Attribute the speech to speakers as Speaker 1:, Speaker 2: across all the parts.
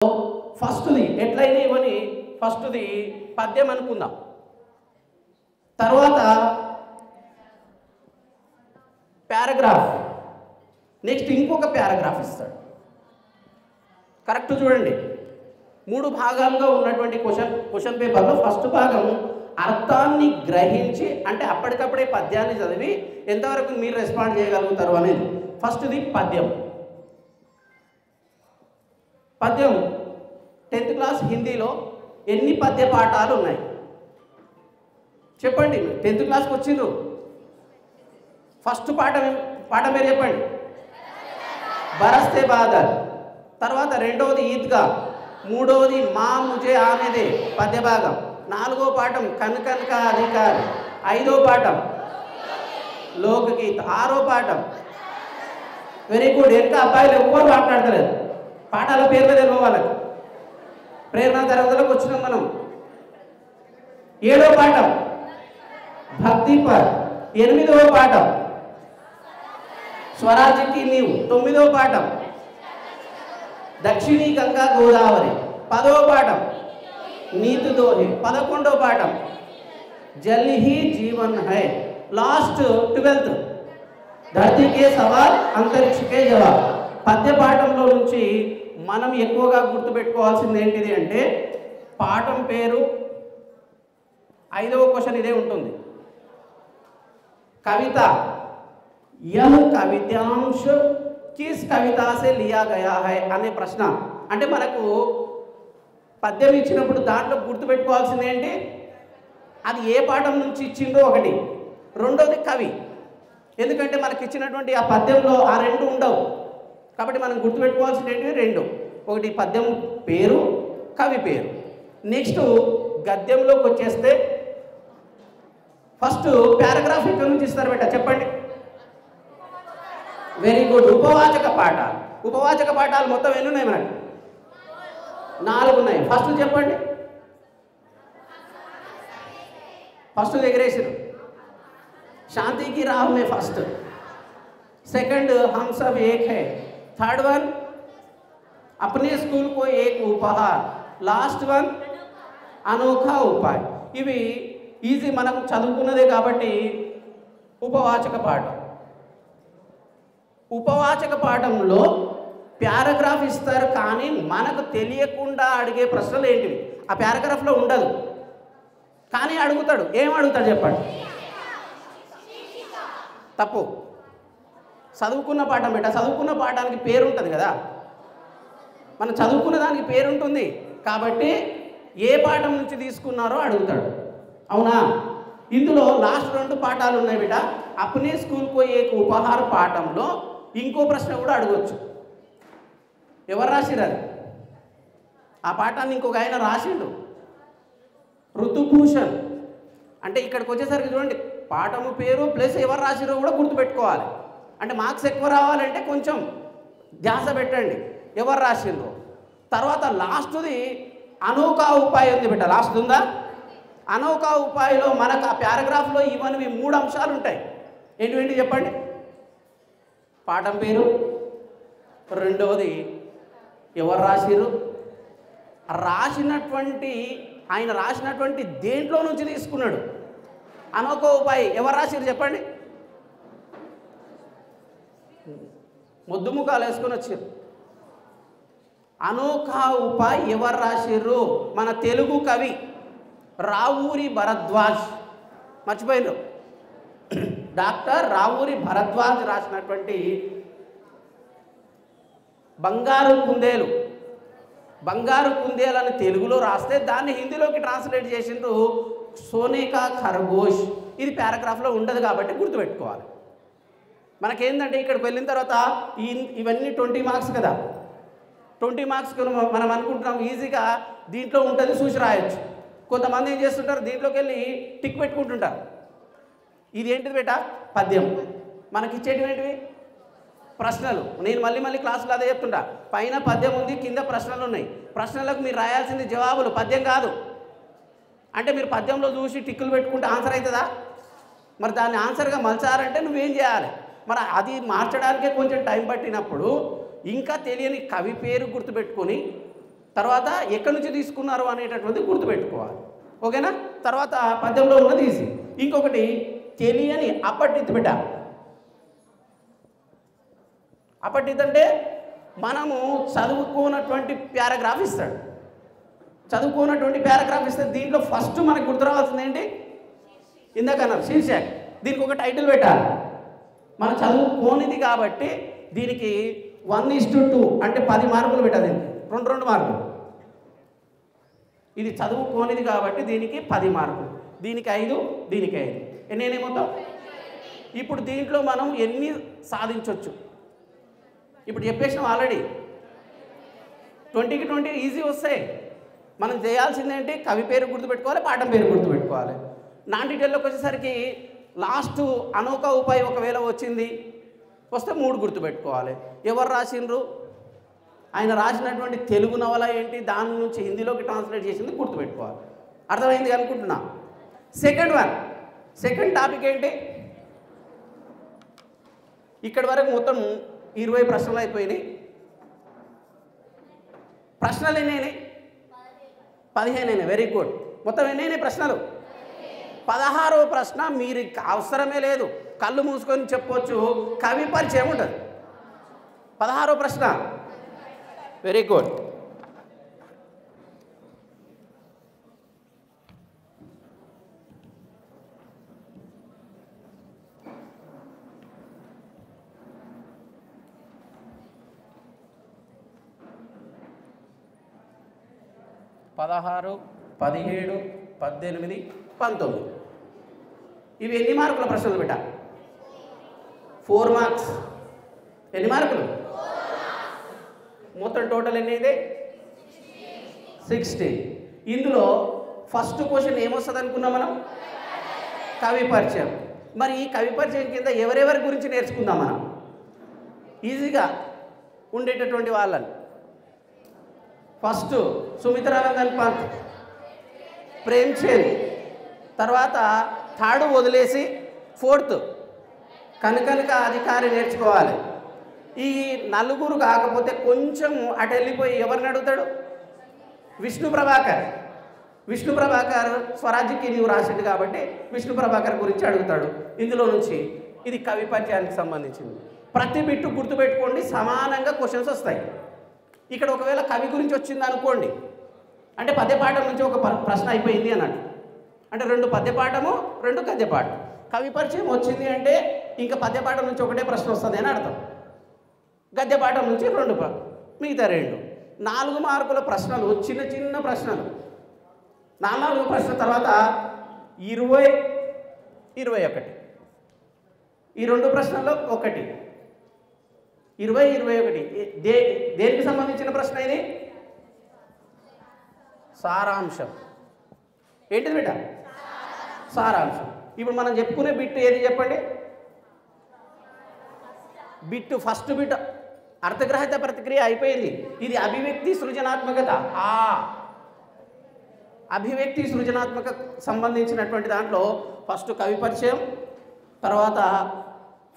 Speaker 1: ఫస్ట్ది ఎట్లయినా ఇవని ఫస్ట్ది పద్యం అనుకుందాం. తర్వాత పారాగ్రాఫ్, నెక్స్ట్ ఇంకొక పారాగ్రాఫ్ ఇస్తాడు. కరెక్ట్ చూడండి, 3 భాగాలుగా ఉన్నటువంటి క్వశ్చన్ పేపర్లో ఫస్ట్ భాగం అర్థాన్ని గ్రహించి అంటే అప్పటికప్పుడే పద్యాన్ని చదివి ఎంతవరకు మీరు రెస్పాండ్ చేయగలుగుతారు అనేది. ఫస్ట్ది పద్యం. పద్యం 10th క్లాస్ హిందీలో ఎన్ని పద్య పాఠాలు ఉన్నాయి చెప్పండి. 10th క్లాస్కి వచ్చిండ్రు, ఫస్ట్ పాఠ పేరు చెప్పండి. బరస్తే బాదల్. తర్వాత రెండవది ఈద్గా, మూడవది మా ముజే ఆమెదే పద్య భాగం, 4వ పాఠం కనకనక అధికారి, 5వ పాఠం లోకగీత్, 6వ పాఠం వెరీ గుడ్. ఇంకా అబ్బాయిలు ఎవ్వరు మాట్లాడతలేదు, పాఠాల పేర్లు తెలియ వాళ్ళకి. ప్రేరణ తరగతులకు వచ్చినాం మనం. 7వ పాఠం భక్తి పర్, 8వ పాఠం స్వరాజ్యకి నీవు, 9వ పాఠం దక్షిణీ గంగా గోదావరి, 10వ పాఠం నీతి దోహే, 11వ పాఠం Jal he Jeevan high, last 12th ధరతీ కే సవాల్ అంతరిక్ష కే జవాబ్. పద్య పాఠంలో నుంచి మనం ఎక్కువగా గుర్తుపెట్టుకోవాల్సింది ఏంటిది అంటే పాఠం పేరు, 5వ క్వశ్చన్ ఇదే ఉంటుంది. కవిత యహ్ కవితాంశ కిస్ కవితా సే లియా గయా హై అనే ప్రశ్న. అంటే మనకు పద్యం ఇచ్చినప్పుడు దాంట్లో గుర్తుపెట్టుకోవాల్సింది ఏంటి, అది ఏ పాఠం నుంచి ఇచ్చిందో ఒకటి, రెండోది కవి. ఎందుకంటే మనకి ఇచ్చినటువంటి ఆ పద్యంలో ఆ రెండు ఉండవు కాబట్టి మనం గుర్తుపెట్టుకోవాల్సింది ఏంటి, రెండు. ఒకటి పద్యం పేరు, కవి పేరు. నెక్స్ట్ గద్యంలోకి వచ్చేస్తే ఫస్ట్ పారాగ్రాఫ్ ఇక్కడ నుంచి ఇస్తారు బేట, చెప్పండి. Very good. ఉపవాచక పాఠాలు. ఉపవాచక పాఠాలు మొత్తం ఎన్ని ఉన్నాయి మనకి? 4 ఉన్నాయి. ఫస్ట్ చెప్పండి. ఫస్ట్ ఎగరేసారు, శాంతికి రాహ్ మే ఫస్ట్. సెకండ్ హమ్ సబ్ ఏక్ హై. థర్డ్ వన్ అప్నే స్కూల్ కో ఏక్ ఉపహార్. లాస్ట్ వన్ అనోఖా ఉపాయ్. ఇవి ఈజీ, మనం చదువుకున్నదే కాబట్టి ఉపవాచక పాఠం. ఉపవాచక పాఠంలో పారాగ్రాఫ్ ఇస్తారు కానీ మనకు తెలియకుండా అడిగే ప్రశ్నలు ఏంటివి ఆ పారాగ్రాఫ్లో ఉండదు కానీ అడుగుతాడు. ఏం అడుగుతాడు చెప్పండి? తప్పు. చదువుకున్న పాఠం బేట, చదువుకున్న పాఠానికి పేరు ఉంటుంది కదా, మనం చదువుకున్న దానికి పేరు ఉంటుంది కాబట్టి ఏ పాఠం నుంచి తీసుకున్నారో అడుగుతాడు. అవునా? ఇందులో లాస్ట్ 2 పాఠాలు ఉన్నాయి బిడ్డ. అప్నే స్కూల్కో ఏక్ ఉపహార్ పాఠంలో ఇంకో ప్రశ్న కూడా అడగవచ్చు. ఎవరు రాసిరు అది? ఆ పాఠాన్ని ఇంకొక ఆయన రాసిండు, ఋతుభూషణ్. అంటే ఇక్కడికి వచ్చేసరికి చూడండి, పాఠము పేరు ప్లస్ ఎవరు రాసిరో కూడా గుర్తుపెట్టుకోవాలి. అంటే మార్క్స్ ఎక్కువ రావాలంటే కొంచెం ధ్యాస పెట్టండి ఎవరు రాసిండ్రో. తర్వాత లాస్ట్ది అనోఖా ఉపాయ్ ఉంది బిడ్డ, లాస్ట్ ఉందా? అనోఖా ఉపాయ్లో మనకు ఆ పారాగ్రాఫ్లో ఇవన్నీ 3 అంశాలు ఉంటాయి. ఏంటి చెప్పండి? పాఠం పేరు, రెండవది ఎవరు రాసిరు, ఆయన రాసినటువంటి దేంట్లో నుంచి తీసుకున్నాడు. అనోఖా ఉపాయ్ ఎవరు రాసిరు చెప్పండి? ముద్దు ముఖాలు వేసుకొని వచ్చారు. అనోఖా ఉపాయ్ ఎవరు రాసిర్రు? మన తెలుగు కవి రావూరి భరద్వాజ్. మర్చిపోయినారు, డాక్టర్ రావూరి భరద్వాజ్ రాసినటువంటి బంగారు కుందేలు. బంగారు కుందేలు అని తెలుగులో రాస్తే దాన్ని హిందీలోకి ట్రాన్స్లేట్ చేసిండ్రు సోనే కా ఖర్గోష్. ఇది పారాగ్రాఫ్లో ఉండదు కాబట్టి గుర్తుపెట్టుకోవాలి. మనకేంటంటే ఇక్కడికి వెళ్ళిన తర్వాత ఇవన్నీ 20 మార్క్స్ కదా, 20 మార్క్స్ మనం అనుకుంటున్నాం ఈజీగా దీంట్లో ఉంటుంది చూసి రాయొచ్చు. కొంతమంది ఏం చేస్తుంటారు, దీంట్లోకి వెళ్ళి టిక్ పెట్టుకుంటుంటారు. ఇది ఏంటిది బేట? పద్యం. మనకి ఇచ్చేటివి ఏంటివి? ప్రశ్నలు. నేను మళ్ళీ క్లాసులో అదే చెప్తుంటా, పైన పద్యం ఉంది, కింద ప్రశ్నలు ఉన్నాయి. ప్రశ్నలకు మీరు రాయాల్సింది జవాబులు, పద్యం కాదు. అంటే మీరు పద్యంలో చూసి టిక్కులు పెట్టుకుంటే ఆన్సర్ అవుతుందా? మరి దాన్ని ఆన్సర్గా మలచారంటే నువ్వేం చేయాలి? మరి అది మార్చడానికే కొంచెం టైం పట్టినప్పుడు ఇంకా తెలియని కవి పేరు గుర్తుపెట్టుకొని తర్వాత ఎక్కడి నుంచి తీసుకున్నారు అనేటటువంటిది గుర్తుపెట్టుకోవాలి. ఓకేనా? తర్వాత పద్యంలో ఉన్నది ఈజీ. ఇంకొకటి తెలియని అపఠిత్ బిడ్డ. అపఠిత్ అంటే మనము చదువుకోనటువంటి పారాగ్రాఫ్ ఇస్తాడు. చదువుకోనటువంటి పారాగ్రాఫ్ ఇస్తే దీంట్లో ఫస్ట్ మనకు గుర్తు రావాల్సింది ఏంటి? ఇందాక అన్నారు శీర్షక్. దీనికి ఒక టైటిల్ పెట్టాలి. మనం చదువుకోనిది కాబట్టి దీనికి 1:2 అంటే 10 మార్కులు పెట్టాలి. దీనికి 2 మార్కులు. ఇది చదువుకోనిది కాబట్టి దీనికి 10 మార్కులు, దీనికి 5, దీనికి 5. ఎన్ని మొత్తం? ఇప్పుడు దీంట్లో మనం ఎన్ని సాధించవచ్చు? ఇప్పుడు చెప్పేసినాం ఆల్రెడీ. 20కి 20 ఈజీ వస్తాయి. మనం చేయాల్సింది ఏంటి? కవి పేరు గుర్తుపెట్టుకోవాలి, పాఠం పేరు గుర్తుపెట్టుకోవాలి. నాన్ డీటెయిల్లోకి వచ్చేసరికి లాస్ట్ అనోక ఉపాయం ఒకవేళ వచ్చింది వస్తే 3 గుర్తుపెట్టుకోవాలి. ఎవరు రాసిండ్రు, ఆయన రాసినటువంటి తెలుగు నవల ఏంటి, దాని నుంచి హిందీలోకి ట్రాన్స్లేట్ చేసింది గుర్తుపెట్టుకోవాలి. అర్థమైంది అనుకుంటున్నా. సెకండ్ టాపిక్ ఏంటి? ఇక్కడి వరకు మొత్తం 20 ప్రశ్నలు అయిపోయినాయి. ప్రశ్నలు ఎన్ని? 15. Very good. మొత్తం ఎన్ని ప్రశ్నలు? 16వ ప్రశ్న మీరు అవసరమే లేదు, కళ్ళు మూసుకొని చెప్పొచ్చు. కవి పరిచయం ఉంటుంది. 16వ ప్రశ్న. Very good. పదహారు, 17, 18, 19 ఇవి ఎన్ని మార్కుల ప్రశ్నలు బిడ్డ? 4 మార్క్స్. ఎన్ని మార్కులు? మొత్తం టోటల్ ఎన్ని అయితే? 60. ఇందులో ఫస్ట్ క్వశ్చన్ ఏమొస్తుంది అనుకున్నాం మనం? కవి పరిచయం. మరి ఈ కవి పరిచయం కింద ఎవరెవరి గురించి నేర్చుకుందాం మనం ఈజీగా ఉండేటటువంటి వాళ్ళని? ఫస్ట్ సుమిత్రానందన్ పంత్, ప్రేమ్చంద్. తర్వాత 3rd వదిలేసి 4th కనకనక అధికారి నేర్చుకోవాలి. ఈ 4 కాకపోతే కొంచెం అటు వెళ్ళిపోయి ఎవరిని అడుగుతాడు? విష్ణు ప్రభాకర్ స్వరాజ్యకి నీవు రాసింది కాబట్టి విష్ణు ప్రభాకర్ గురించి అడుగుతాడు. ఇందులో నుంచి ఇది కవి పరిచయానికి సంబంధించింది. ప్రతి బిట్టు గుర్తుపెట్టుకోండి, సమానంగా క్వశ్చన్స్ వస్తాయి. ఇక్కడ ఒకవేళ కవి గురించి వచ్చింది అనుకోండి అంటే పద్యపాఠం నుంచి ఒక ప్రశ్న అయిపోయింది అన్నట్టు. అంటే 2 పద్యపాఠము 2 గద్యపాఠం. కవి పరిచయం వచ్చింది అంటే ఇంకా పద్యపాఠం నుంచి ఒకటే ప్రశ్న వస్తుంది అని అర్థం. గద్యపాఠం నుంచి 2, మిగతా 2. 4 మార్కుల ప్రశ్నలు, చిన్న చిన్న ప్రశ్నలు. 4 ప్రశ్న తర్వాత 20, 21. ఈ 2 ప్రశ్నల్లో 1, 20, 21. దేనికి సంబంధించిన ప్రశ్న ఇది? సారాంశం. ఏంటిది బిడ్డ? సారాంశం. ఇప్పుడు మనం చెప్పుకునే బిట్టు ఏది చెప్పండి? ఫస్ట్ బిట్ అర్థగ్రహిత ప్రతిక్రియ అయిపోయింది. ఇది అభివ్యక్తి సృజనాత్మకత. అభివ్యక్తి సృజనాత్మక సంబంధించినటువంటి దాంట్లో ఫస్ట్ కవి పరిచయం, తర్వాత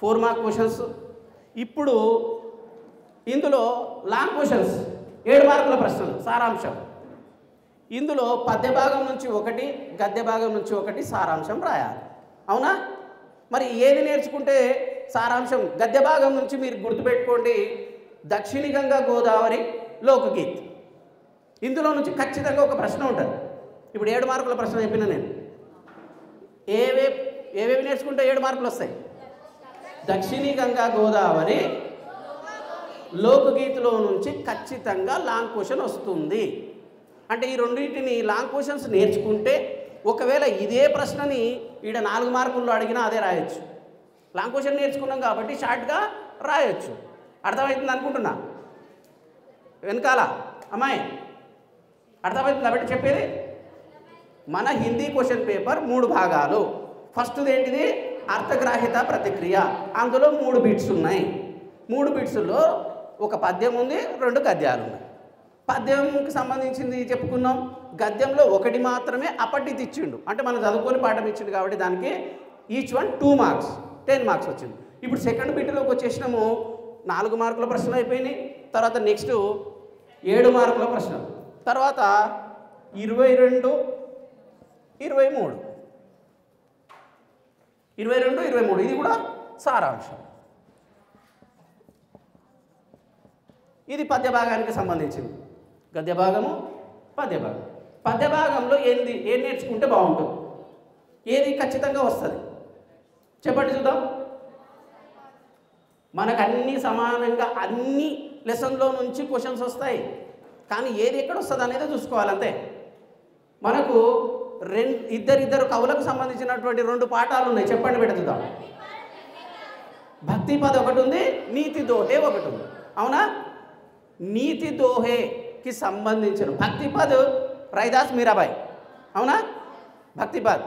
Speaker 1: 4 మార్క్ క్వశ్చన్స్. ఇప్పుడు ఇందులో లాంగ్ క్వశ్చన్స్ 7 మార్కుల ప్రశ్నలు, సారాంశం. ఇందులో పద్య భాగం నుంచి 1, గద్య భాగం నుంచి 1 సారాంశం రాయాలి. అవునా? మరి ఏది నేర్చుకుంటే సారాంశం? గద్య భాగం నుంచి మీరు గుర్తుపెట్టుకోండి, దక్షిణ గంగా గోదావరి లోకగీత్. ఇందులో నుంచి ఖచ్చితంగా ఒక ప్రశ్న ఉంటుంది. ఇప్పుడు 7 మార్కుల ప్రశ్న చెప్పిన నేను. ఏవేవి నేర్చుకుంటే 7 మార్కులు వస్తాయి? దక్షిణ గంగా గోదావరి లోకగీత్లో నుంచి ఖచ్చితంగా లాంగ్ క్వశ్చన్ వస్తుంది. అంటే ఈ రెండింటిని లాంగ్ క్వశ్చన్స్ నేర్చుకుంటే ఒకవేళ ఇదే ప్రశ్నని ఈడ 4 మార్కుల్లో అడిగినా అదే రాయొచ్చు. లాంగ్ క్వశ్చన్ నేర్చుకున్నాం కాబట్టి షార్ట్గా రాయొచ్చు. అర్థమవుతుంది అనుకుంటున్నా. వెనకాల అమ్మాయి అర్థమవుతుంది కాబట్టి చెప్పేది. మన హిందీ క్వశ్చన్ పేపర్ 3 భాగాలు. ఫస్ట్ది ఏంటిది? అర్థగ్రాహిత ప్రతిక్రియ. అందులో 3 బిట్స్ ఉన్నాయి. 3 బిట్స్లో ఒక పద్యం ఉంది, 2 గద్యాలు ఉన్నాయి. పద్యంకి సంబంధించింది చెప్పుకున్నాం. గద్యంలో 1 మాత్రమే అపఠిత ఇచ్చిండు, అంటే మనం చదువుకొని పాఠం ఇచ్చిండు కాబట్టి దానికి ఈచ్ వన్ 2 మార్క్స్, 10 మార్క్స్ వచ్చింది. ఇప్పుడు సెకండ్ బిట్లోకి వచ్చేసినాము. 4 మార్కుల ప్రశ్నలు అయిపోయినాయి. తర్వాత నెక్స్ట్ 7 మార్కుల ప్రశ్న. తర్వాత 22, 23, 22, 23 ఇది కూడా సారాంశం. ఇది పద్య భాగానికి సంబంధించింది. గద్య భాగము, పద్య భాగం. పద్య భాగంలో ఏం నేర్చుకుంటే బాగుంటుంది, ఏది ఖచ్చితంగా వస్తుంది చెప్పండి చూద్దాం. మనకు అన్ని సమానంగా అన్ని లెసన్లో నుంచి క్వశ్చన్స్ వస్తాయి, కానీ ఏది ఎక్కడ వస్తుంది అనేది చూసుకోవాలంతే. మనకు ఇద్దరు కవులకు సంబంధించినటువంటి 2 పాఠాలు ఉన్నాయి. చెప్పండి బిడ్డ చూద్దాం. భక్తి పద్ ఒకటి ఉంది, నీతి దోహే ఒకటి ఉంది. అవునా? నీతి దోహేకి సంబంధించిన భక్తి పద్ రైదాస్ మీరాబాయి. అవునా? భక్తి పద్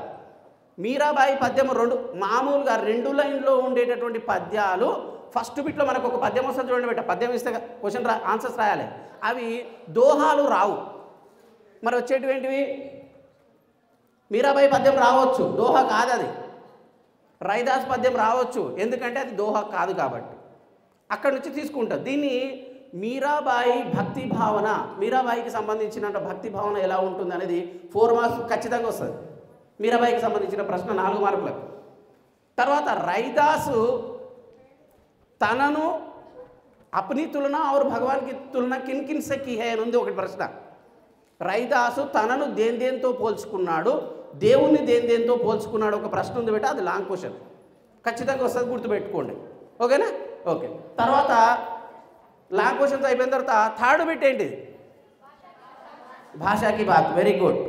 Speaker 1: మీరాబాయి పద్యము 2 మామూలుగా 2 లైన్లో ఉండేటటువంటి పద్యాలు. ఫస్ట్ బిట్లో మనకు ఒక పద్యం వస్తుంది చూడండి బిడ్డ. పద్యం ఇస్తే క్వశ్చన్ ఆన్సర్స్ రాయాలి. అవి దోహాలు రావు. మరి వచ్చేటివి ఏంటివి? మీరాబాయి పద్యం రావచ్చు, దోహా కాదు అది. రైదాస్ పద్యం రావచ్చు, ఎందుకంటే అది దోహా కాదు కాబట్టి. అక్కడి నుంచి తీసుకుంటారు. దీన్ని మీరాబాయి భక్తి భావన, మీరాబాయికి సంబంధించిన భక్తి భావన ఎలా ఉంటుంది అనేది 4 మార్క్స్ ఖచ్చితంగా వస్తుంది. మీరాబాయికి సంబంధించిన ప్రశ్న 4 మార్కులకు. తర్వాత రైదాసు తనను అప్ని తులన और भगवान की तुलना किन किन से की है అని ఉంది ఒకటి ప్రశ్న. రైదాసు తనను దేంతో పోల్చుకున్నాడు, దేవుణ్ణి దేంతో పోల్చుకున్నాడు ఒక ప్రశ్న ఉంది బేట. అది లాంగ్ క్వశ్చన్, ఖచ్చితంగా వస్తుంది, గుర్తుపెట్టుకోండి. ఓకేనా? ఓకే. తర్వాత లాంగ్ క్వశ్చన్స్ అయిపోయిన తర్వాత థర్డ్ బిట్ ఏంటిది? భాషాకి బాత్. Very good.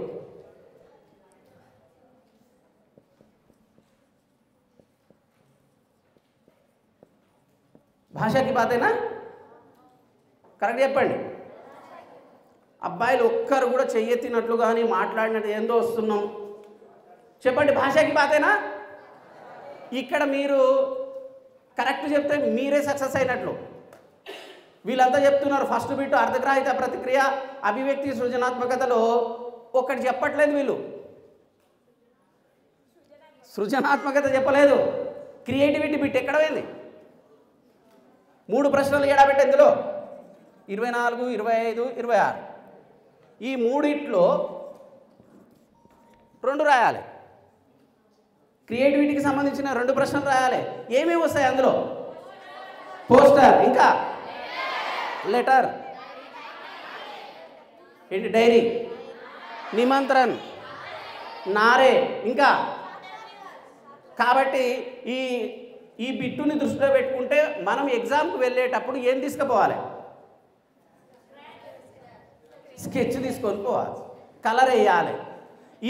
Speaker 1: భాషాకి బాతేనా? కరెక్ట్ చెప్పండి. అబ్బాయిలు ఒక్కరు కూడా చెయ్యెత్తినట్లు కానీ మాట్లాడినట్టు ఏందో వస్తున్నాం. చెప్పండి, భాషాకి బాతేనా? ఇక్కడ మీరు కరెక్ట్ చెప్తే మీరే సక్సెస్ అయినట్లు. వీళ్ళంతా చెప్తున్నారు ఫస్ట్ బిట్ అర్ధగ్రాహిత ప్రతిక్రియ, అభివ్యక్తి, సృజనాత్మకతలో ఒకటి చెప్పట్లేదు వీళ్ళు. సృజనాత్మకత చెప్పలేదు. క్రియేటివిటీ బిట్ ఎక్కడ పోయింది? 3 ప్రశ్నలు ఏడాబెట్టి ఇందులో 24, 25, 26. ఈ మూడిట్లో 2 రాయాలి. క్రియేటివిటీకి సంబంధించిన 2 ప్రశ్నలు రాయాలి. ఏమేమి వస్తాయి అందులో? పోస్టర్, ఇంకా లెటర్ ఏంటి, డైరీ, నిమంత్రన్, నారే, ఇంకా. కాబట్టి ఈ బిట్టుని దృష్టిలో పెట్టుకుంటే మనం ఎగ్జామ్కి వెళ్ళేటప్పుడు ఏం తీసుకుపోవాలి? స్కెచ్ తీసుకొని పోవాలి, కలర్ వేయాలి.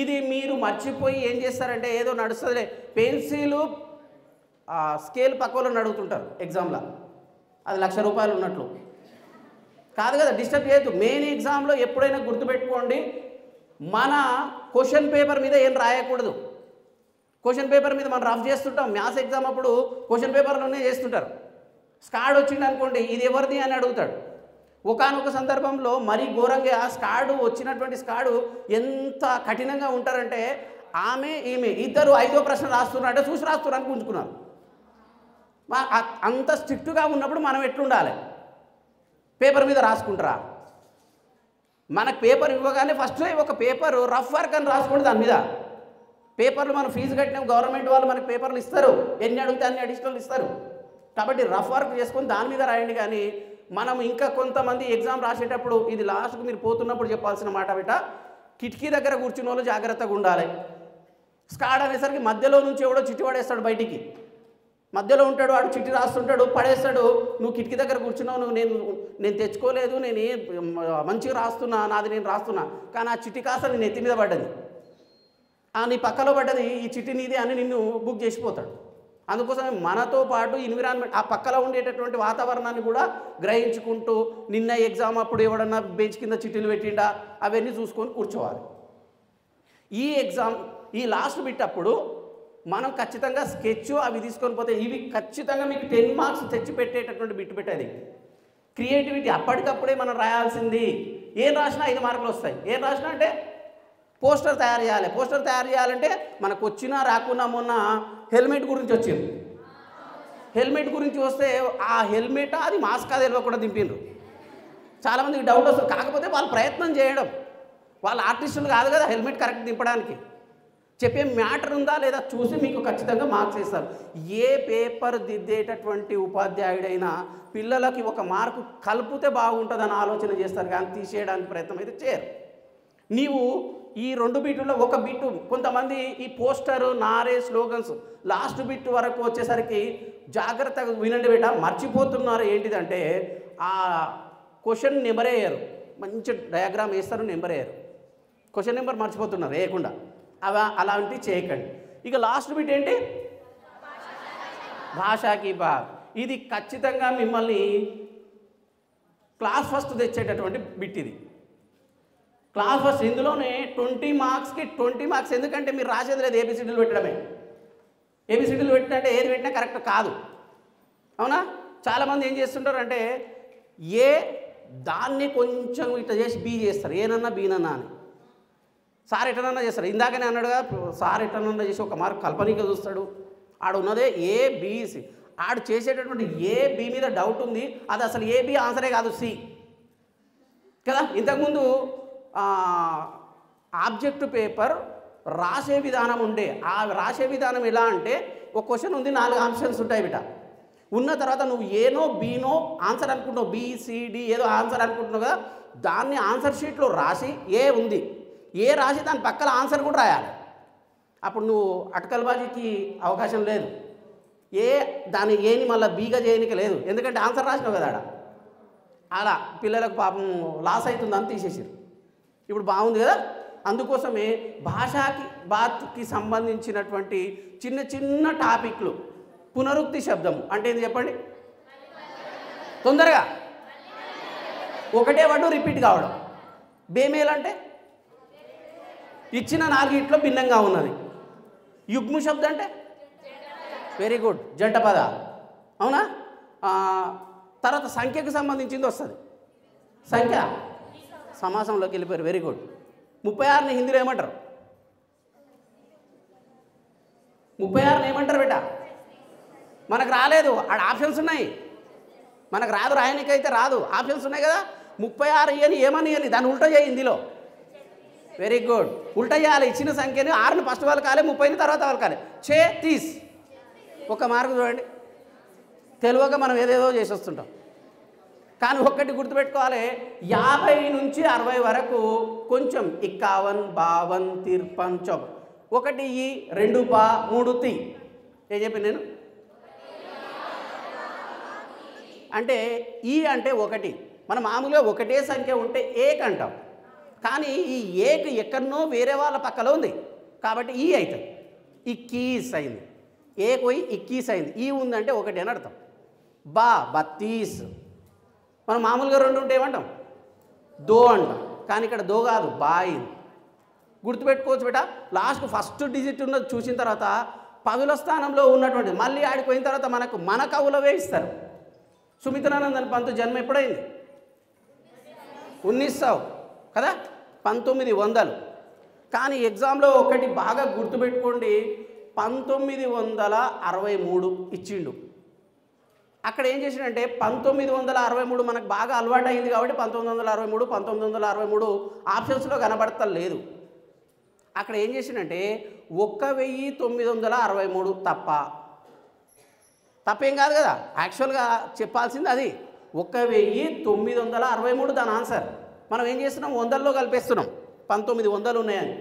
Speaker 1: ఇది మీరు మర్చిపోయి ఏం చేస్తారంటే ఏదో నడుస్తుంది, పెన్సిలు స్కేల్ పక్కలో అడుగుతుంటారు ఎగ్జామ్లో. అది ₹1,00,000 ఉన్నట్లు కాదు కదా, డిస్టర్బ్ చేయొద్దు. మెయిన్ ఎగ్జామ్లో ఎప్పుడైనా గుర్తుపెట్టుకోండి, మన క్వశ్చన్ పేపర్ మీద ఏం రాయకూడదు. క్వశ్చన్ పేపర్ మీద మనం రఫ్ చేస్తుంటాం. మ్యాథ్స్ ఎగ్జామ్ అప్పుడు క్వశ్చన్ పేపర్లోనే చేస్తుంటారు. స్కాడ్ వచ్చింది అనుకోండి, ఇది ఎవరిది అని అడుగుతాడు. ఒకానొక సందర్భంలో మరీ ఘోరంగా స్కాడు వచ్చినటువంటి స్కాడు ఎంత కఠినంగా ఉంటారంటే ఈమె ఇద్దరు 5వ ప్రశ్న రాస్తున్నారంటే చూసి రాస్తున్నారని గుంజుకున్నారు. అంత స్ట్రిక్ట్గా ఉన్నప్పుడు మనం ఎట్లుండాలి? పేపర్ మీద రాసుకుంటారా? మనకు పేపర్ ఇవ్వగానే ఫస్ట్ ఒక పేపర్ రఫ్ వర్క్ అని రాసుకోండి. దాని మీద పేపర్లు మనం ఫీజు కట్టినాం, గవర్నమెంట్ వాళ్ళు మనకు పేపర్లు ఇస్తారు, ఎన్ని అడిగితే అన్ని అడిషనల్ ఇస్తారు. కాబట్టి రఫ్ వర్క్ చేసుకొని దాని మీద రాయండి. కానీ మనం ఇంకా కొంతమంది ఎగ్జామ్ రాసేటప్పుడు ఇది లాస్ట్కి మీరు పోతున్నప్పుడు చెప్పాల్సిన మాట బిడ్డ, కిటికీ దగ్గర కూర్చున్న వాళ్ళు జాగ్రత్తగా ఉండాలి. స్కాడ్ అనేసరికి మధ్యలో నుంచి ఎవడో చిట్టి పడేస్తాడు, బయటికి మధ్యలో ఉంటాడు, వాడు చిట్టి రాస్తుంటాడు, పడేస్తాడు. నువ్వు కిటికీ దగ్గర కూర్చున్నావు, నేను తెచ్చుకోలేదు, నేను మంచిగా రాస్తున్నా, నాది నేను రాస్తున్నా, కానీ ఆ చిట్టి కాస్త నేను ఎత్తి మీద పడ్డది, నీ పక్కలో పడ్డది, ఈ చిట్టి నీది అని నిన్ను బుక్ చేసిపోతాడు. అందుకోసమే మనతో పాటు ఎన్విరాన్మెంట్, ఆ పక్కలో ఉండేటటువంటి వాతావరణాన్ని కూడా గ్రహించుకుంటూ నిన్న ఎగ్జామ్ అప్పుడు ఎవడన్నా బెంచ్ కింద చిట్టీలు పెట్టిండా అవన్నీ చూసుకొని కూర్చోవాలి. ఈ ఎగ్జామ్ ఈ లాస్ట్ బిట్ అప్పుడు మనం ఖచ్చితంగా స్కెచ్ అవి తీసుకొని పోతే ఇవి ఖచ్చితంగా మీకు 10 మార్క్స్ తెచ్చి పెట్టేటటువంటి బిట్ పెట్టేది. క్రియేటివిటీ అప్పటికప్పుడే మనం రాయాల్సింది. ఏం రాసినా 5 మార్కులు వస్తాయి. ఏం రాసినా అంటే పోస్టర్ తయారు చేయాలి. పోస్టర్ తయారు చేయాలంటే మనకు వచ్చినా రాకున్నా మొన్న హెల్మెట్ గురించి వచ్చింది. హెల్మెట్ గురించి వస్తే ఆ హెల్మెట్ అది మాస్క్ అది తెలియకుండా దింపిండ్రు. చాలామందికి డౌట్ వస్తుంది. కాకపోతే వాళ్ళు ప్రయత్నం చేయడం, వాళ్ళు ఆర్టిస్టులు కాదు కదా హెల్మెట్ కరెక్ట్ దింపడానికి. చెప్పే మ్యాటర్ ఉందా లేదా చూసి మీకు ఖచ్చితంగా మార్క్స్ ఇస్తారు. ఏ పేపర్ దిద్దేటటువంటి ఉపాధ్యాయుడైనా పిల్లలకి ఒక మార్కు కలిపితే బాగుంటుందని ఆలోచన చేస్తారు, కానీ తీసేయడానికి ప్రయత్నం అయితే చేయరు. నీవు ఈ 2 బిట్టుల్లో ఒక బిట్టు, కొంతమంది ఈ పోస్టరు నారే స్లోగన్స్ లాస్ట్ బిట్ వరకు వచ్చేసరికి జాగ్రత్తగా వినండి బేట, మర్చిపోతున్నారు. ఏంటిదంటే ఆ క్వశ్చన్ నెంబర్ వేయరు, మంచి డయాగ్రామ్ వేస్తారు, నెంబర్ వేయరు, క్వశ్చన్ నెంబర్ మర్చిపోతున్నారు వేయకుండా. అలాంటివి చేయకండి. ఇక లాస్ట్ బిట్ ఏంటి? భాషాకి బాగ్. ఇది ఖచ్చితంగా మిమ్మల్ని క్లాస్ ఫస్ట్ తెచ్చేటటువంటి బిట్. ఇది క్లాస్ ఫస్ట్. ఇందులోనే 20 మార్క్స్కి 20 మార్క్స్. ఎందుకంటే మీరు రాసేది లేదు, ఏబిసిడీలు పెట్టడమే. ఏబిసిడీలు పెట్టినట్టే ఏది పెట్టినా కరెక్ట్ కాదు, అవునా? చాలామంది ఏం చేస్తుంటారు అంటే ఏ దాన్ని కొంచెం ఇట్లా చేసి బి చేస్తారు, ఏనన్నా బీనన్నా అని. సార్ ఎటనన్నా చేస్తారు. ఇందాకనే అన్నాడుగా, సార్ ఎటనన్నా చేసి ఒక మార్క్ కల్పనీగా చూస్తాడు. ఆడు ఉన్నదే ఏబిసి. ఆడు చేసేటటువంటి ఏ బి మీద డౌట్ ఉంది, అది అసలు ఏబి ఆన్సరే కాదు, సి కదా. ఇంతకుముందు ఆబ్జెక్ట్ పేపర్ రాసే విధానం ఉండే. ఆ రాసే విధానం ఎలా అంటే ఒక క్వశ్చన్ ఉంది, 4 ఆప్షన్స్ ఉంటాయి బిట. ఉన్న తర్వాత నువ్వు ఏనో బీనో ఆన్సర్ అనుకుంటున్నావు, బిసిడి ఏదో ఆన్సర్ అనుకుంటున్నావు కదా, దాన్ని ఆన్సర్ షీట్లో రాసి ఏ ఉంది, ఏ రాసి దాని పక్కన ఆన్సర్ కూడా రాయాలి. అప్పుడు నువ్వు అటకల్బాజీకి అవకాశం లేదు. దాని ఏని మళ్ళీ బీగా చేయనికి లేదు, ఎందుకంటే ఆన్సర్ రాసినావు కదా. అలా పిల్లలకు పాపం లాస్ అవుతుందని తీసేసారు. ఇప్పుడు బాగుంది కదా. అందుకోసమే భాషకి సంబంధించినటువంటి చిన్న చిన్న టాపిక్లు. పునరుక్తి శబ్దం అంటే ఏంది చెప్పండి తొందరగా. ఒకటే వర్డ్ రిపీట్ కావడం. బేమేల్ అంటే ఇచ్చిన 4 భిన్నంగా ఉన్నది. యుగ్మ శబ్దం అంటే వెరీ గుడ్, జంట పద, అవునా? తర్వాత సంఖ్యకు సంబంధించింది వస్తుంది. సంఖ్య సమాసంలోకి వెళ్ళిపోయారు, వెరీ గుడ్. 36ని హిందీలో ఏమంటారు? 36ని ఏమంటారు బేట? మనకు రాలేదు, ఆడ ఆప్షన్స్ ఉన్నాయి. మనకు రాదు, రాయనికైతే రాదు, ఆప్షన్స్ ఉన్నాయి కదా. 36 ఇయని ఏమని ఇవ్వాలి, దాన్ని ఉల్టా చేయి హిందీలో. వెరీ గుడ్, ఉల్టా చేయాలి. ఇచ్చిన సంఖ్యని 6ని ఫస్ట్ వాళ్ళు కాలే, 30ని తర్వాత వాళ్ళు కాలే. 36 ఒక మార్కు చూడండి. తెలియక మనం ఏదేదో చేసి వస్తుంటాం. కానీ ఒక్కటి గుర్తుపెట్టుకోవాలి, 50 నుంచి 60 వరకు కొంచెం 51, 52, 53, 54. 1 ఈ 2 పా 3 తి. ఏం చెప్పి నేను అంటే ఈ అంటే 1. మనం మామూలుగా ఒకటే సంఖ్య ఉంటే ఏక్ అంటాం. కానీ ఈ ఏక్ ఎక్కడనో వేరే వాళ్ళ పక్కలో ఉంది కాబట్టి ఈ అవుతుంది. 21 అయింది. ఏక్ పోయి 21 అయింది. ఈ ఉందంటే 1 అని అర్థం. 32. మనం మామూలుగా 2 ఉంటే ఏమంటాం? దో అంటాం. కానీ ఇక్కడ దో కాదు, బాయింది. గుర్తుపెట్టుకోవచ్చు బేట. లాస్ట్ ఫస్ట్ డిజిట్ ఉన్నది చూసిన తర్వాత 10ల స్థానంలో ఉన్నటువంటి మళ్ళీ ఆడిపోయిన తర్వాత మన కవులవే ఇస్తారు. సుమిత్రానందన్ పంతు జన్మ ఎప్పుడైంది? 1900 కదా, 1900. కానీ ఎగ్జామ్లో ఒకటి బాగా గుర్తుపెట్టుకోండి, 1963 ఇచ్చిండు. అక్కడ ఏం చేసిండంటే 1963 మనకు బాగా అలవాటు అయింది కాబట్టి 1963 ఆప్షన్స్లో కనబడతలేదు. అక్కడ ఏం చేసిండంటే 1963 తప్పేం కాదు కదా. యాక్చువల్గా చెప్పాల్సింది అది 1963 దాని ఆన్సర్. మనం ఏం చేస్తున్నాం, 100లో కలిపేస్తున్నాం, 1900 ఉన్నాయని.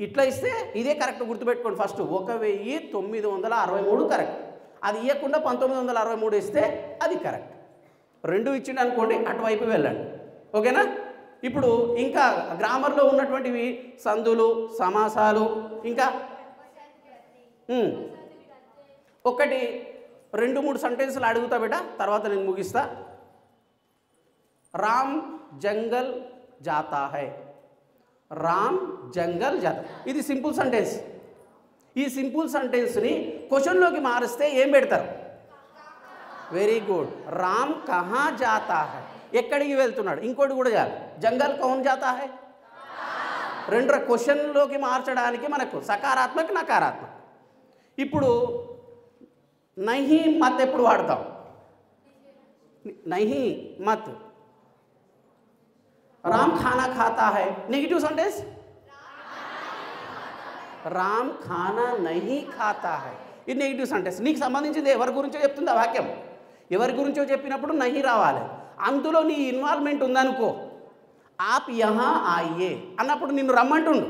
Speaker 1: ఇట్లా ఇస్తే ఇదే కరెక్ట్. గుర్తుపెట్టుకోండి, ఫస్ట్ 1963 కరెక్ట్. అది ఇవ్వకుండా 1963 ఇస్తే అది కరెక్ట్. 2 ఇచ్చిండు అనుకోండి, అటువైపు వెళ్ళండి, ఓకేనా? ఇప్పుడు ఇంకా గ్రామర్లో ఉన్నటువంటివి సందులు, సమాసాలు, ఇంకా 1 2 3 సెంటెన్సులు అడుగుతా బేట, తర్వాత నేను ముగిస్తా. రామ్ జంగల్ జాతా హై. రామ్ జంగల్ జాతా, ఇది సింపుల్ సెంటెన్స్. ఈ సింపుల్ సెంటెన్స్ని క్వశ్చన్లోకి మారిస్తే ఏం పెడతారు? వెరీ గుడ్, రామ్ కహా జాతా హై, ఎక్కడికి వెళ్తున్నాడు. ఇంకోటి కూడా చేయాలి, జంగల్ కౌన్ జాతా హై. 2 క్వశ్చన్లోకి మార్చడానికి మనకు సకారాత్మక, నకారాత్మక. ఇప్పుడు నహీ మత్ ఎప్పుడు వాడతాం? నహీ మత్ రామ్ ఖానా ఖాతా హై, నెగిటివ్ సెంటెన్స్ రామ్ ఖానా నహీ ఖాతా హై, ఇది నెగిటివ్ సెంటెన్స్. నీకు సంబంధించింది ఎవరి గురించో చెప్తుంది ఆ వాక్యం. ఎవరి గురించో చెప్పినప్పుడు నహీ రావాలి. అందులో నీ ఇన్వాల్వ్మెంట్ ఉందనుకో, ఆప్ యహా ఆయే అన్నప్పుడు నిన్ను రమ్మంటుండు.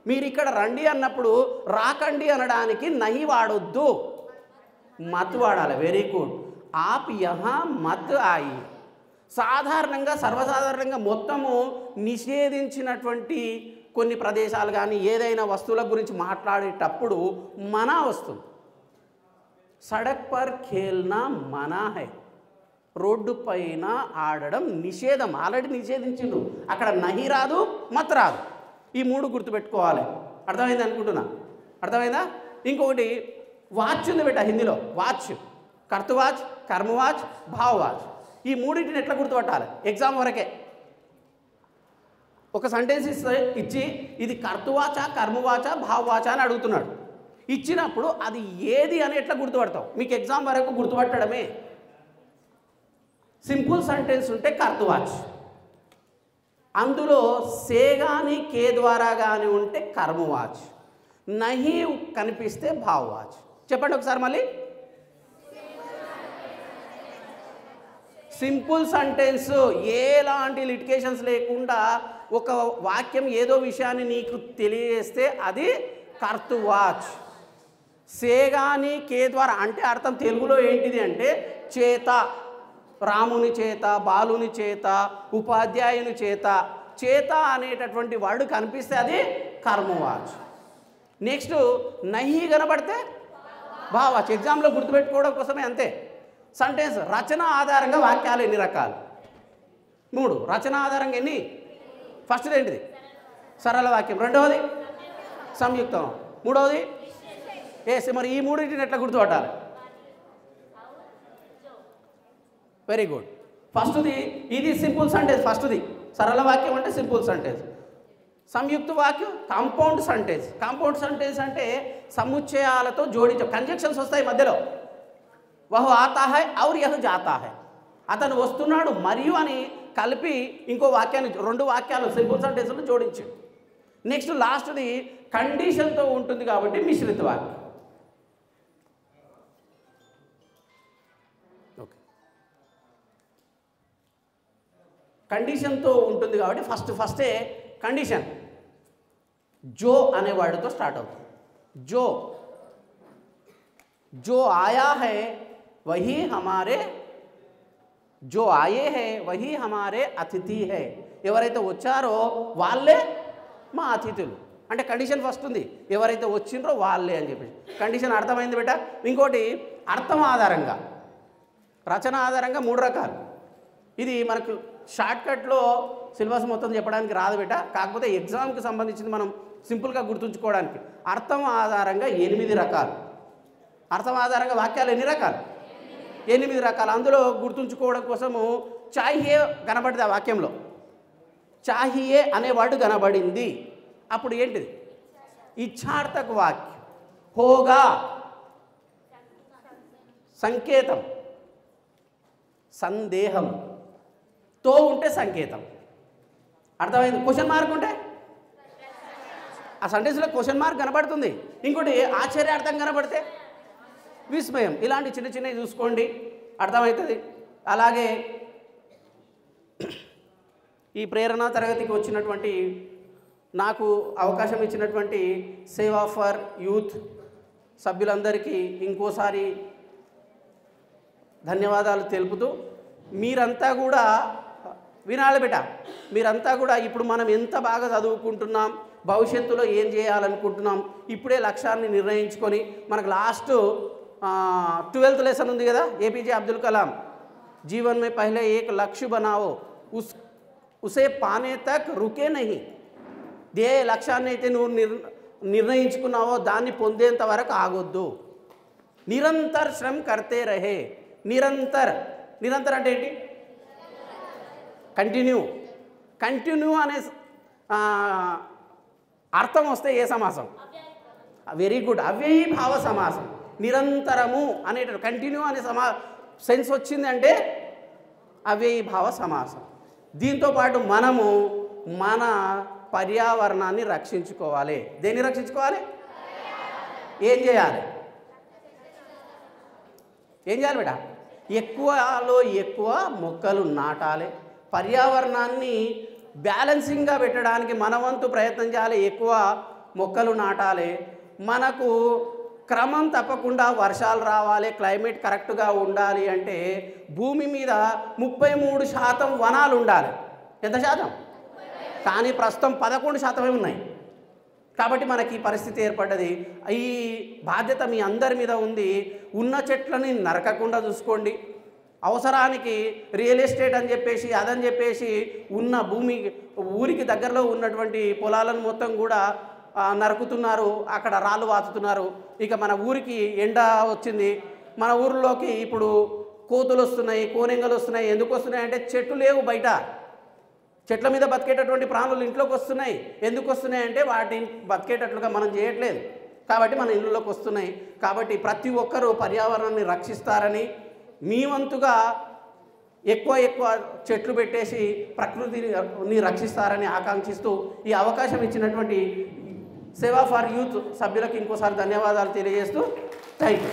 Speaker 1: మీరు ఇక్కడ రండి అన్నప్పుడు రాకండి అనడానికి నహీ వాడొద్దు, మత్ వాడాలి. Very good. ఆప్ యహా మత్ ఆయే. సాధారణంగా సర్వసాధారణంగా మొత్తము నిషేధించినటువంటి కొన్ని ప్రదేశాలు కానీ ఏదైనా వస్తువుల గురించి మాట్లాడేటప్పుడు మనా వస్తుంది. సడక్ పర్ ఖేల్నా మనా హై, రోడ్డు పైన ఆడడం నిషేధం, ఆల్రెడీ నిషేధించిండు. అక్కడ నహి రాదు, మత్ రాదు. ఈ మూడు గుర్తుపెట్టుకోవాలి. అర్థమైంది అనుకుంటున్నా, అర్థమైందా? ఇంకొకటి వాచ్ ఉంది బేట హిందీలో. వాచ్, కర్తవాచ్, కర్మవాచ్, భావవాచ్. ఈ మూడింటిని ఎట్లా గుర్తుపట్టాలి? ఎగ్జామ్ వరకే ఒక సెంటెన్స్ ఇచ్చి ఇది కర్తవాచా, కర్మవాచా, భావవాచా అని అడుగుతున్నాడు. ఇచ్చినప్పుడు అది ఏది అని ఎట్లా గుర్తుపడతావు? మీకు ఎగ్జామ్ వరకు గుర్తుపట్టడమే. సింపుల్ సెంటెన్స్ ఉంటే కర్తవాచ్, అందులో సే కానీ కే ద్వారా కానీ ఉంటే కర్మవాచ్, నహి కనిపిస్తే భావవాచ్. చెప్పండి ఒకసారి మళ్ళీ. సింపుల్ సెంటెన్స్, ఎలాంటి లిటికేషన్స్ లేకుండా ఒక వాక్యం ఏదో విషయాన్ని నీకు తెలియజేస్తే అది కర్తవాచ్. సే కానీ కే ద్వారా అంటే అర్థం తెలుగులో ఏంటిది అంటే చేత, రాముని చేత, బాలుని చేత, ఉపాధ్యాయుని చేత. చేత అనేటటువంటి వర్డ్ కనిపిస్తే అది కర్మవాచ్. నెక్స్ట్ నహి కనబడితే భావవాచ్. ఎగ్జామ్లో గుర్తుపెట్టుకోవడం కోసమే అంతే. సెంటెన్స్ రచన ఆధారంగా వాక్యాలు ఎన్ని రకాలు? 3. రచన ఆధారంగా ఎన్ని? ఫస్ట్ది ఏంటిది? సరళ వాక్యం. రెండవది సంయుక్తం. మూడవది ఎస్. మరి ఈ మూడింటిని ఎట్లా గుర్తుపట్టాలి? Very good. ఫస్ట్ది ఇది సింపుల్ సెంటెన్స్. ఫస్ట్ది సరళ వాక్యం అంటే సింపుల్ సెంటెన్స్. సంయుక్త వాక్యం కాంపౌండ్ సెంటెన్స్. కాంపౌండ్ సెంటెన్స్ అంటే సముచ్చయాలతో జోడించ, కంజంక్షన్స్ వస్తాయి మధ్యలో. వహు ఆతా హై ఔర్ యహ్ జాతా హై, అతను వస్తున్నాడు మరియు అని కలిపి ఇంకో వాక్యాన్ని, 2 వాక్యాలు సింపుల్ సెంటెన్స్లో జోడించు. నెక్స్ట్ లాస్ట్ది కండిషన్తో ఉంటుంది కాబట్టి మిశ్రిత వాక్యం. ఓకే, కండిషన్తో ఉంటుంది కాబట్టి ఫస్టే కండిషన్ జో అనే వర్డ్తో స్టార్ట్ అవుతుంది. జో, जो आया है वही हमारे, जो आए हैं वही हमारे अतिथि है. ఎవరైతే వచ్చారో వాళ్ళే మా అతిథులు. అంటే కండిషన్ ఫస్ట్ ఉంది, ఎవరైతే వచ్చిండ్రో వాళ్ళే అని చెప్పేసి. కండిషన్ అర్థమైంది బేట. ఇంకోటి అర్థం ఆధారంగా, రచన ఆధారంగా 3 రకాలు. ఇది మనకు షార్ట్కట్లో సిలబస్ మొత్తం చెప్పడానికి రాదు బేట. కాకపోతే ఎగ్జామ్కి సంబంధించింది మనం సింపుల్గా గుర్తుంచుకోవడానికి. అర్థం ఆధారంగా 8 రకాలు. అర్థం ఆధారంగా వాక్యాలు ఎన్ని రకాలు? 8 రకాలు. అందులో గుర్తుంచుకోవడం కోసము చాహియే కనబడింది ఆ వాక్యంలో. చాహియే అనే వర్డ్ కనబడింది. అప్పుడు ఏంటిది? ఇచ్ఛార్థక వాక్యం. హోగా సంకేతం, సందేహం, తో ఉంటే సంకేతం. అర్థమైంది? క్వశ్చన్ మార్క్ ఉంటే ఆ సెంటెన్స్లో క్వశ్చన్ మార్క్ కనబడుతుంది. ఇంకోటి ఆశ్చర్యార్థం కనబడితే విస్మయం. ఇలాంటి చిన్న చిన్నవి చూసుకోండి, అర్థమవుతుంది. అలాగే ఈ ప్రేరణ తరగతికి వచ్చినటువంటి, నాకు అవకాశం ఇచ్చినటువంటి సేవా ఫర్ యూత్ సభ్యులందరికీ ఇంకోసారి ధన్యవాదాలు తెలుపుతూ, మీరంతా కూడా వినాలి బిడ్డ. మీరంతా కూడా ఇప్పుడు మనం ఎంత బాగా చదువుకుంటున్నాం, భవిష్యత్తులో ఏం చేయాలనుకుంటున్నాం, ఇప్పుడే లక్ష్యాన్ని నిర్ణయించుకొని, మనకు లాస్ట్ 12th లెసన్ ఉంది కదా, ఏపీజే అబ్దుల్ కలాం, జీవన్ మే పహలే ఏక్ లక్ష్య బనావో ఉసే పానే తక్ రుకే నహీ. ఏ లక్ష్యాన్ని అయితే నువ్వు నిర్ణయించుకున్నావో దాన్ని పొందేంత వరకు ఆగొద్దు. నిరంతర శ్రమ కర్తే రహే. నిరంతర అంటే ఏంటి? కంటిన్యూ అనే అర్థం వస్తే ఏ సమాసం? వెరీ గుడ్, అవ్యయీభావ సమాసం. నిరంతరము అనేట కంటిన్యూ అనే సెన్స్ వచ్చింది అంటే అవ్యయీభావ సమాసం. దీంతోపాటు మనము మన పర్యావరణాన్ని రక్షించుకోవాలి. దేన్ని రక్షించుకోవాలి? ఏం చేయాలి? ఏం చేయాలి బేటా? ఎక్కువలో ఎక్కువ మొక్కలు నాటాలి. పర్యావరణాన్ని బ్యాలెన్సింగ్గా పెట్టడానికి మన వంతు ప్రయత్నం చేయాలి. ఎక్కువ మొక్కలు నాటాలి. మనకు క్రమం తప్పకుండా వర్షాలు రావాలి, క్లైమేట్ కరెక్ట్గా ఉండాలి అంటే భూమి మీద 33% వనాలు ఉండాలి. ఎంత శాతం? కానీ ప్రస్తుతం 11% ఉన్నాయి. కాబట్టి మనకి ఈ పరిస్థితి ఏర్పడ్డది. ఈ బాధ్యత మీ అందరి మీద ఉంది. ఉన్న చెట్లని నరకకుండా చూసుకోండి. అవసరానికి రియల్ ఎస్టేట్ అని చెప్పేసి అదని చెప్పేసి ఉన్న ఊరికి దగ్గరలో ఉన్నటువంటి పొలాలను మొత్తం కూడా నరుకుతున్నారు, అక్కడ రాళ్ళు వాతుతున్నారు. ఇక మన ఊరికి ఎండ వచ్చింది, మన ఊరిలోకి ఇప్పుడు కోతులు వస్తున్నాయి, కోనెంగలు వస్తున్నాయి. ఎందుకు వస్తున్నాయి అంటే చెట్లు లేవు బయట. చెట్ల మీద బతికేటటువంటి ప్రాణులు ఇంట్లోకి వస్తున్నాయి. ఎందుకు వస్తున్నాయి అంటే వాటిని బతికేటట్లుగా మనం చేయట్లేదు కాబట్టి మన ఇళ్ళలోకి వస్తున్నాయి. కాబట్టి ప్రతి ఒక్కరూ పర్యావరణాన్ని రక్షిస్తారని, మీ వంతుగా ఎక్కువ చెట్లు పెట్టేసి ప్రకృతిని రక్షిస్తారని ఆకాంక్షిస్తూ ఈ అవకాశం ఇచ్చినటువంటి సేవా ఫర్ యూత్ సభ్యులకు ఇంకోసారి ధన్యవాదాలు తెలియజేస్తూ థ్యాంక్ యూ.